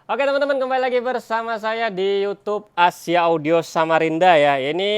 Oke teman-teman, kembali lagi bersama saya di YouTube Asia Audio Samarinda ya. Ini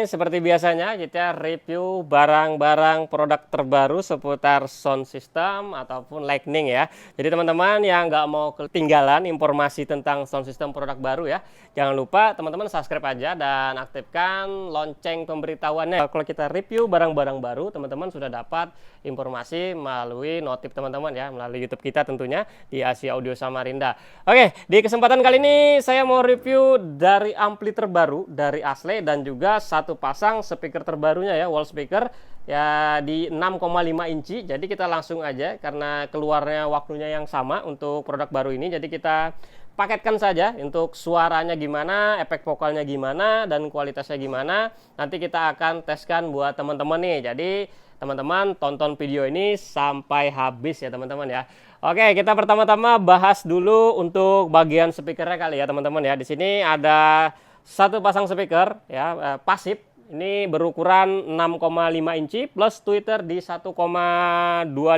seperti biasanya kita review barang-barang produk terbaru seputar sound system ataupun lightning ya. Jadi teman-teman yang nggak mau ketinggalan informasi tentang sound system produk baru ya, jangan lupa teman-teman subscribe aja dan aktifkan lonceng pemberitahuannya. Kalau kita review barang-barang baru, teman-teman sudah dapat informasi melalui notif teman-teman ya, melalui YouTube kita tentunya di Asia Audio Samarinda. Oke, di kesempatan kali ini saya mau review dari ampli terbaru dari Asle dan juga satu pasang speaker terbarunya ya, wall speaker ya di 6,5 inci. Jadi kita langsung aja karena keluarnya waktunya yang sama untuk produk baru ini. Jadi kita paketkan saja untuk suaranya gimana, efek vokalnya gimana, dan kualitasnya gimana. Nanti kita akan teskan buat teman-teman nih. Jadi teman-teman tonton video ini sampai habis ya teman-teman ya. Oke, kita pertama-tama bahas dulu untuk bagian speakernya kali ya teman-teman ya. Di sini ada satu pasang speaker ya, pasif. Ini berukuran 6,5 inci plus tweeter di 1,25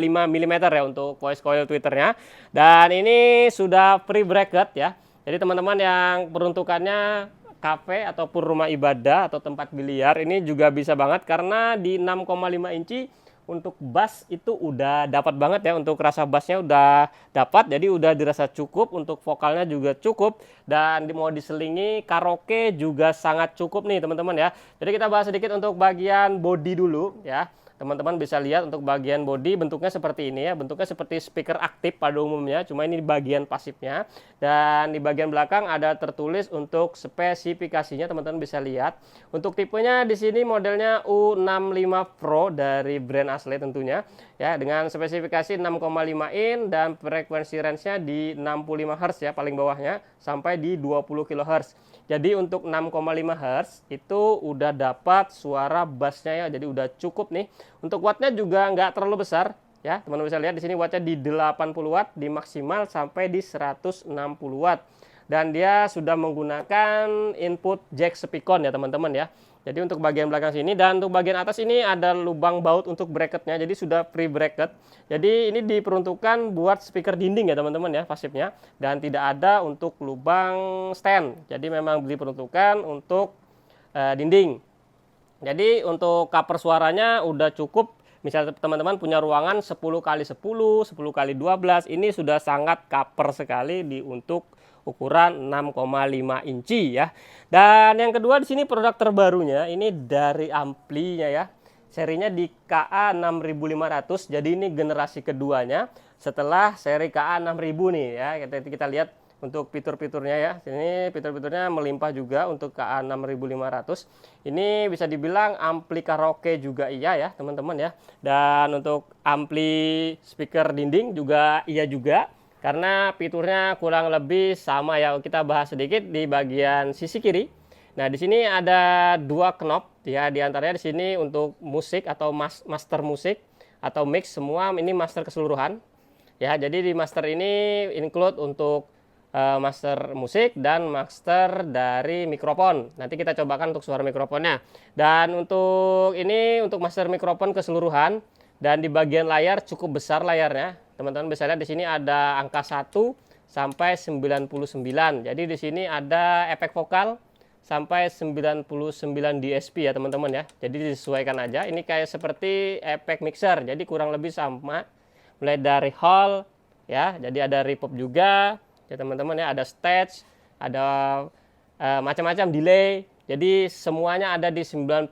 mm ya untuk voice coil tweeternya. Dan ini sudah pre bracket ya. Jadi teman-teman yang peruntukannya kafe ataupun rumah ibadah atau tempat biliar ini juga bisa banget karena di 6,5 inci untuk bass itu udah dapat banget ya, untuk rasa bassnya udah dapat, jadi udah dirasa cukup, untuk vokalnya juga cukup, dan mau diselingi karaoke juga sangat cukup nih teman-teman ya. Jadi kita bahas sedikit untuk bagian body dulu ya. Teman-teman bisa lihat untuk bagian body bentuknya seperti ini ya, bentuknya seperti speaker aktif pada umumnya, cuma ini di bagian pasifnya. Dan di bagian belakang ada tertulis untuk spesifikasinya, teman-teman bisa lihat. Untuk tipenya di sini modelnya U65 Pro dari brand Asle tentunya ya, dengan spesifikasi 6,5 in dan frekuensi range-nya di 65 Hz ya, paling bawahnya sampai di 20 kHz. Jadi untuk 6,5 Hz itu udah dapat suara bassnya ya, jadi udah cukup nih. Untuk wattnya juga nggak terlalu besar ya, teman-teman bisa lihat di sini wattnya di 80 watt, di maksimal sampai di 160 watt. Dan dia sudah menggunakan input jack speakon ya teman-teman ya. Jadi untuk bagian belakang sini, dan untuk bagian atas ini ada lubang baut untuk bracketnya, jadi sudah pre bracket. Jadi ini diperuntukkan buat speaker dinding ya teman-teman ya, pasifnya, dan tidak ada untuk lubang stand. Jadi memang diperuntukkan untuk dinding. Jadi untuk cover suaranya udah cukup. Misalnya teman-teman punya ruangan 10x10, 10x12, ini sudah sangat cover sekali di untuk ukuran 6,5 inci ya. Dan yang kedua di sini produk terbarunya ini dari amplinya ya. Serinya di KA6500. Jadi ini generasi keduanya setelah seri KA6000 nih ya. Kita lihat untuk fitur-fiturnya ya. Ini fitur-fiturnya melimpah juga untuk KA6500. Ini bisa dibilang ampli karaoke juga iya ya, teman-teman ya. Dan untuk ampli speaker dinding juga iya juga. Karena fiturnya kurang lebih sama ya. Kita bahas sedikit di bagian sisi kiri. Nah, di sini ada dua knob ya, di antaranya di sini untuk musik atau master musik atau mix, semua ini master keseluruhan. Ya, jadi di master ini include untuk master musik dan master dari mikrofon. Nanti kita cobakan untuk suara mikrofonnya. Dan untuk ini untuk master mikrofon keseluruhan, dan di bagian layar cukup besar layarnya. Teman-teman bisa lihat di sini ada angka 1 sampai 99. Jadi di sini ada efek vokal sampai 99 dB ya teman-teman ya. Jadi disesuaikan aja. Ini kayak seperti efek mixer. Jadi kurang lebih sama. Mulai dari hall ya. Jadi ada reverb juga. Ya teman-teman ya, ada stage, ada macam-macam delay. Jadi semuanya ada di 99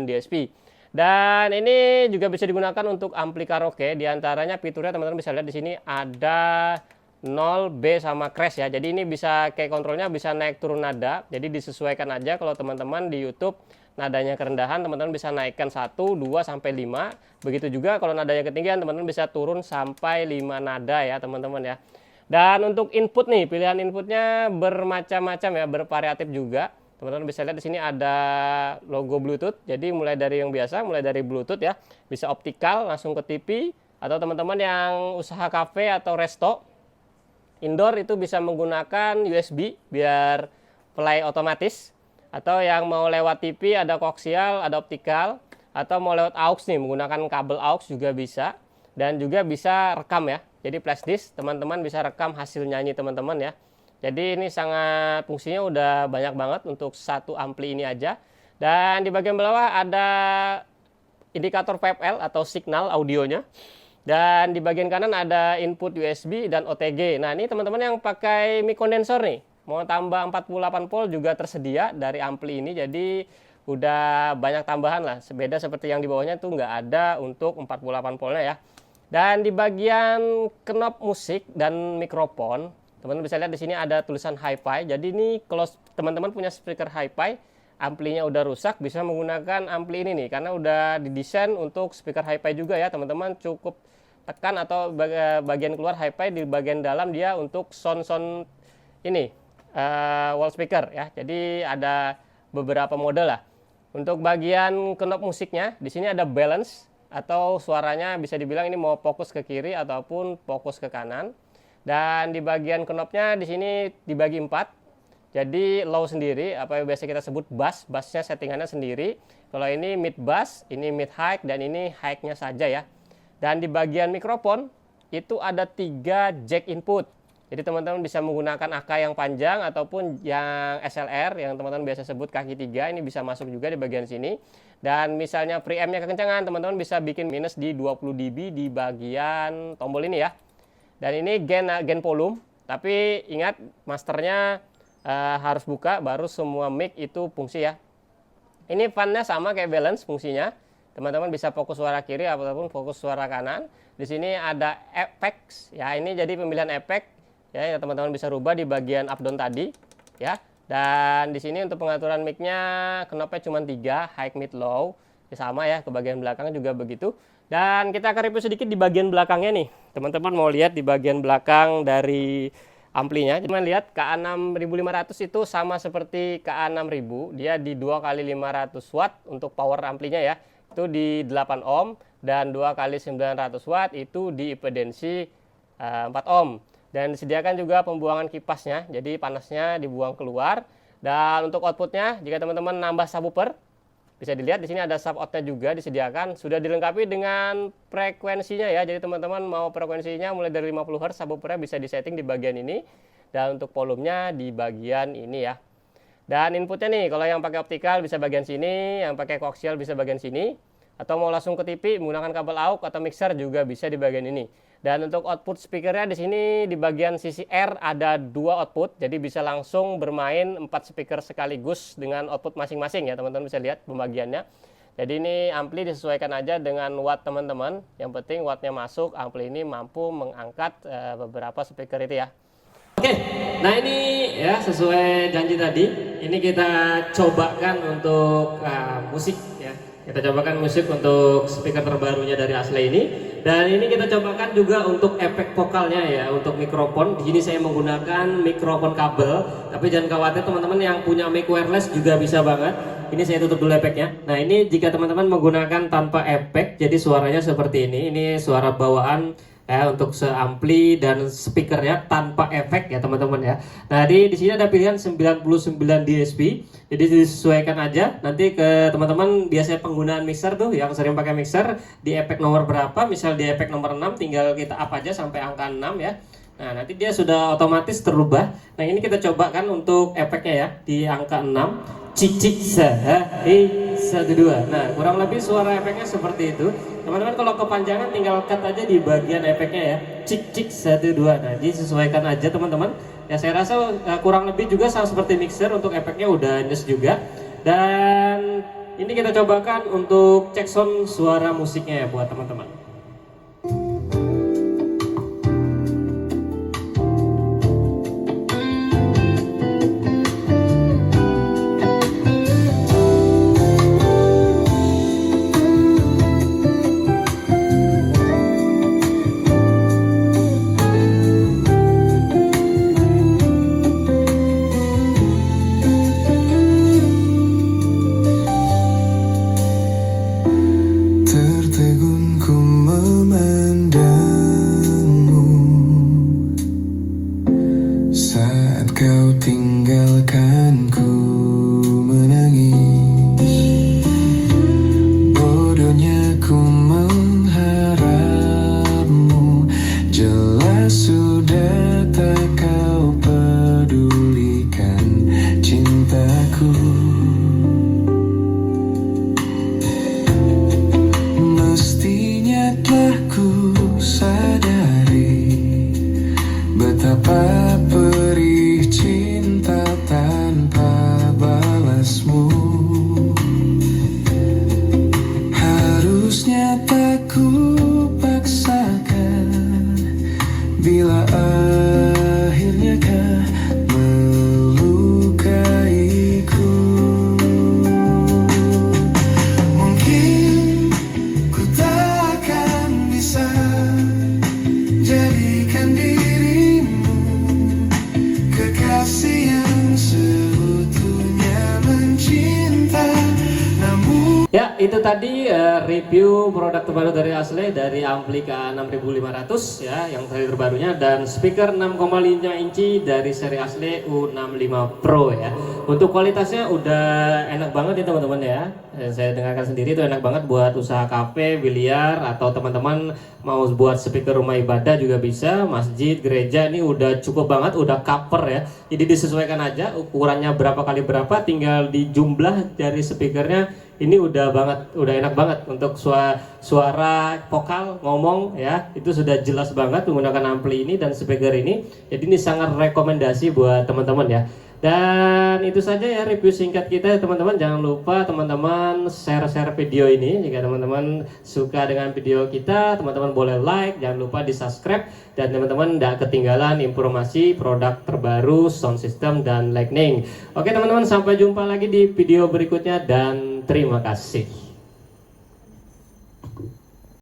dB. Dan ini juga bisa digunakan untuk ampli karaoke. Di antaranya fiturnya teman-teman bisa lihat di sini ada 0, B sama crash ya. Jadi ini bisa kayak kontrolnya bisa naik turun nada. Jadi disesuaikan aja, kalau teman-teman di YouTube nadanya kerendahan, teman-teman bisa naikkan 1, 2 sampai 5. Begitu juga kalau nadanya ketinggian, teman-teman bisa turun sampai 5 nada ya, teman-teman ya. Dan untuk input nih, pilihan inputnya bermacam-macam ya, bervariatif juga. Teman-teman bisa lihat di sini ada logo Bluetooth. Jadi mulai dari yang biasa, mulai dari Bluetooth ya, bisa optikal langsung ke TV, atau teman-teman yang usaha cafe atau resto indoor itu bisa menggunakan USB biar play otomatis, atau yang mau lewat TV ada koaksial, ada optikal, atau mau lewat aux nih menggunakan kabel aux juga bisa. dan juga bisa rekam ya. Jadi flash disk, teman-teman bisa rekam hasil nyanyi teman-teman ya. Jadi ini sangat fungsinya udah banyak banget untuk satu ampli ini aja. Dan di bagian bawah ada indikator VFL atau signal audionya. Dan di bagian kanan ada input USB dan OTG. Nah, ini teman-teman yang pakai mic kondensor nih, mau tambah 48 volt juga tersedia dari ampli ini. Jadi udah banyak tambahan lah. Beda seperti yang di bawahnya tuh nggak ada untuk 48 voltnya ya. Dan di bagian knob musik dan mikrofon, teman-teman bisa lihat di sini ada tulisan hi-fi. Jadi ini kalau teman-teman punya speaker hi-fi, amplinya udah rusak, bisa menggunakan ampli ini nih, karena udah didesain untuk speaker hi-fi juga ya. Teman-teman cukup tekan atau bagian keluar hi-fi, di bagian dalam dia untuk sound ini wall speaker ya. Jadi ada beberapa model lah. Untuk bagian knob musiknya di sini ada balance atau suaranya bisa dibilang ini mau fokus ke kiri ataupun fokus ke kanan. Dan di bagian knobnya di sini dibagi 4. Jadi low sendiri, apa yang biasa kita sebut bass, bassnya settingannya sendiri. Kalau ini mid bass, ini mid high, dan ini high-nya saja ya. Dan di bagian mikrofon itu ada 3 jack input. Jadi teman-teman bisa menggunakan AK yang panjang ataupun yang SLR yang teman-teman biasa sebut kaki 3. Ini bisa masuk juga di bagian sini. Dan misalnya preampnya kekencangan, teman-teman bisa bikin minus di 20 dB di bagian tombol ini ya. Dan ini gen volume, tapi ingat masternya harus buka baru semua mic itu fungsi ya. Ini fan-nya sama kayak balance fungsinya. Teman-teman bisa fokus suara kiri ataupun fokus suara kanan. Di sini ada effects ya, ini jadi pemilihan efek ya, teman-teman bisa rubah di bagian up down tadi ya. Dan di sini untuk pengaturan mic-nya knobnya cuma 3, high, mid, low. Ya, sama ya, ke bagian belakang juga begitu. Dan kita akan review sedikit di bagian belakangnya nih. Teman-teman mau lihat di bagian belakang dari amplinya. Cuman lihat KA6500 itu sama seperti KA6000, dia di 2 kali 500 watt untuk power amplinya ya. Itu di 8 ohm, dan 2 kali 900 watt itu di impedensi 4 ohm. Dan disediakan juga pembuangan kipasnya, jadi panasnya dibuang keluar. Dan untuk outputnya, jika teman-teman nambah subwoofer, bisa dilihat di sini ada sub outnya juga disediakan. Sudah dilengkapi dengan frekuensinya ya. Jadi teman-teman mau frekuensinya mulai dari 50 Hz, subwoofernya bisa disetting di bagian ini. Dan untuk volumenya di bagian ini ya. Dan inputnya nih, kalau yang pakai optikal bisa bagian sini, yang pakai koaksial bisa bagian sini. Atau mau langsung ke TV menggunakan kabel AUX atau mixer juga bisa di bagian ini. Dan untuk output speakernya di sini di bagian sisi R ada 2 output, jadi bisa langsung bermain 4 speaker sekaligus dengan output masing-masing ya, teman-teman bisa lihat pembagiannya. Jadi ini ampli disesuaikan aja dengan watt teman-teman. Yang penting wattnya masuk, ampli ini mampu mengangkat beberapa speaker itu ya. Oke, nah ini ya sesuai janji tadi, ini kita cobakan untuk musik ya. Kita cobakan musik untuk speaker terbarunya dari Asle ini. Dan ini kita cobakan juga untuk efek vokalnya ya, untuk mikrofon. Di sini saya menggunakan mikrofon kabel, tapi jangan khawatir teman-teman yang punya mic wireless juga bisa banget. Ini saya tutup dulu efeknya. Nah, ini jika teman-teman menggunakan tanpa efek, jadi suaranya seperti ini. Ini suara bawaan untuk seampli dan speakernya tanpa efek ya teman-teman ya. Nah di sini ada pilihan 99 dB, jadi disesuaikan aja nanti ke teman-teman biasanya penggunaan mixer tuh yang sering pakai mixer di efek nomor berapa, misal di efek nomor 6 tinggal kita up aja sampai angka 6 ya. Nah nanti dia sudah otomatis terubah. Nah ini kita coba kan untuk efeknya ya di angka 6 cicik sahai 1 2. Nah kurang lebih suara efeknya seperti itu. Teman-teman kalau kepanjangan tinggal cut aja di bagian efeknya ya, cik cik 1 2. Nah disesuaikan aja teman-teman. Ya saya rasa kurang lebih juga sama seperti mixer, untuk efeknya udah nyes juga. Dan ini kita cobakan untuk cek sound suara musiknya ya buat teman-teman. itu tadi review produk terbaru dari Asle, dari Amplika 6500 ya, yang terbarunya, dan speaker 6,5 inci dari seri Asle U65 Pro ya. Untuk kualitasnya udah enak banget ya teman-teman ya. Saya dengarkan sendiri itu enak banget buat usaha kafe, biliar, atau teman-teman mau buat speaker rumah ibadah juga bisa, masjid, gereja. Ini udah cukup banget, udah cover ya. Jadi disesuaikan aja ukurannya berapa kali berapa, tinggal dijumlah dari speakernya. Ini udah enak banget untuk suara vokal ngomong ya, itu sudah jelas banget menggunakan ampli ini dan speaker ini. Jadi ini sangat rekomendasi buat teman-teman ya. Dan itu saja ya review singkat kita teman-teman. Jangan lupa teman-teman share video ini. Jika teman-teman suka dengan video kita, teman-teman boleh like, jangan lupa di subscribe, dan teman-teman tidak ketinggalan informasi produk terbaru, sound system, dan lightning. Oke teman-teman, sampai jumpa lagi di video berikutnya dan terima kasih.